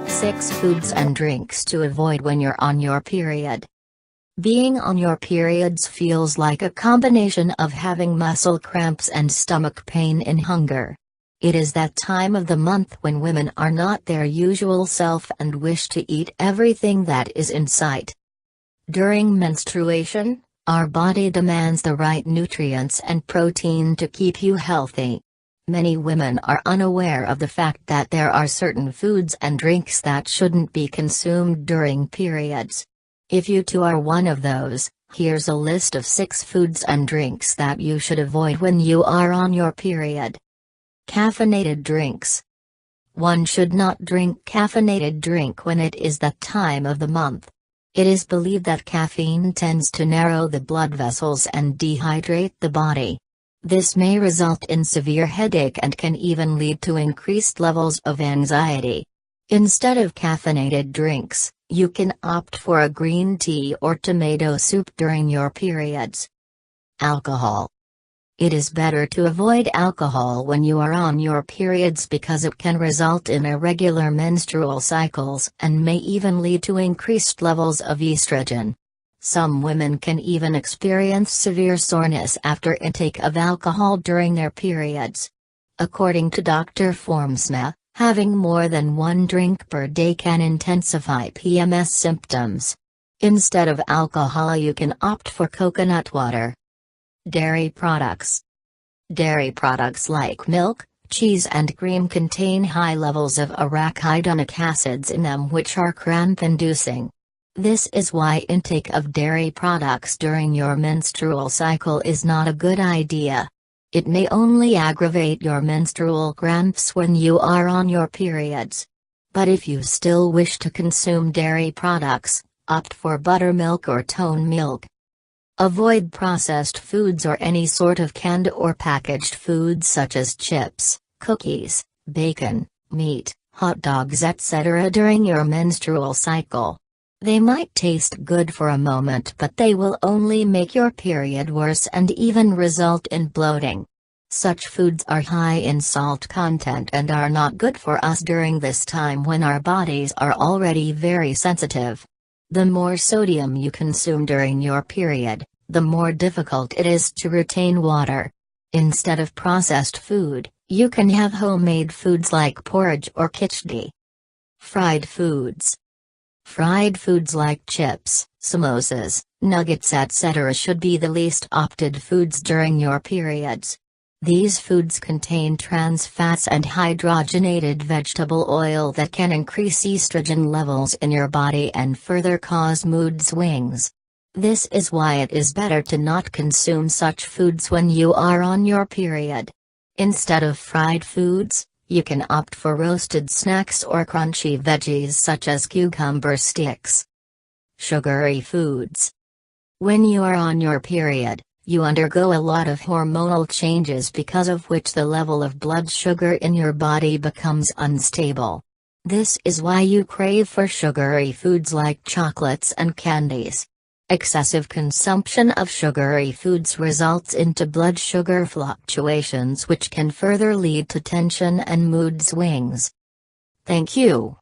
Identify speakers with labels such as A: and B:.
A: 6 foods and drinks to avoid when you're on your period. Being on your periods feels like a combination of having muscle cramps and stomach pain and hunger. It is that time of the month when women are not their usual self and wish to eat everything that is in sight. During menstruation, our body demands the right nutrients and protein to keep you healthy. Many women are unaware of the fact that there are certain foods and drinks that shouldn't be consumed during periods. If you too are one of those, here's a list of 6 foods and drinks that you should avoid when you are on your period. Caffeinated drinks. One should not drink caffeinated drink when it is that time of the month. It is believed that caffeine tends to narrow the blood vessels and dehydrate the body. This may result in severe headache and can even lead to increased levels of anxiety. Instead of caffeinated drinks, you can opt for a green tea or tomato soup during your periods. Alcohol. It is better to avoid alcohol when you are on your periods because it can result in irregular menstrual cycles and may even lead to increased levels of estrogen. Some women can even experience severe soreness after intake of alcohol during their periods. According to Dr. Formsma, having more than 1 drink per day can intensify PMS symptoms. Instead of alcohol, you can opt for coconut water. Dairy products. Dairy products like milk, cheese and cream contain high levels of arachidonic acids in them, which are cramp-inducing. This is why intake of dairy products during your menstrual cycle is not a good idea. It may only aggravate your menstrual cramps when you are on your periods. But if you still wish to consume dairy products, opt for buttermilk or tone milk. Avoid processed foods or any sort of canned or packaged foods such as chips, cookies, bacon, meat, hot dogs, etc. during your menstrual cycle. They might taste good for a moment, but they will only make your period worse and even result in bloating. Such foods are high in salt content and are not good for us during this time when our bodies are already very sensitive. The more sodium you consume during your period, the more difficult it is to retain water. Instead of processed food, you can have homemade foods like porridge or khichdi. Fried foods. Fried foods like chips, samosas, nuggets, etc. should be the least opted foods during your periods. These foods contain trans fats and hydrogenated vegetable oil that can increase estrogen levels in your body and further cause mood swings. This is why it is better to not consume such foods when you are on your period. Instead of fried foods, you can opt for roasted snacks or crunchy veggies such as cucumber sticks. Sugary foods. When you are on your period, you undergo a lot of hormonal changes because of which the level of blood sugar in your body becomes unstable. This is why you crave for sugary foods like chocolates and candies. Excessive consumption of sugary foods results into blood sugar fluctuations which can further lead to tension and mood swings. Thank you.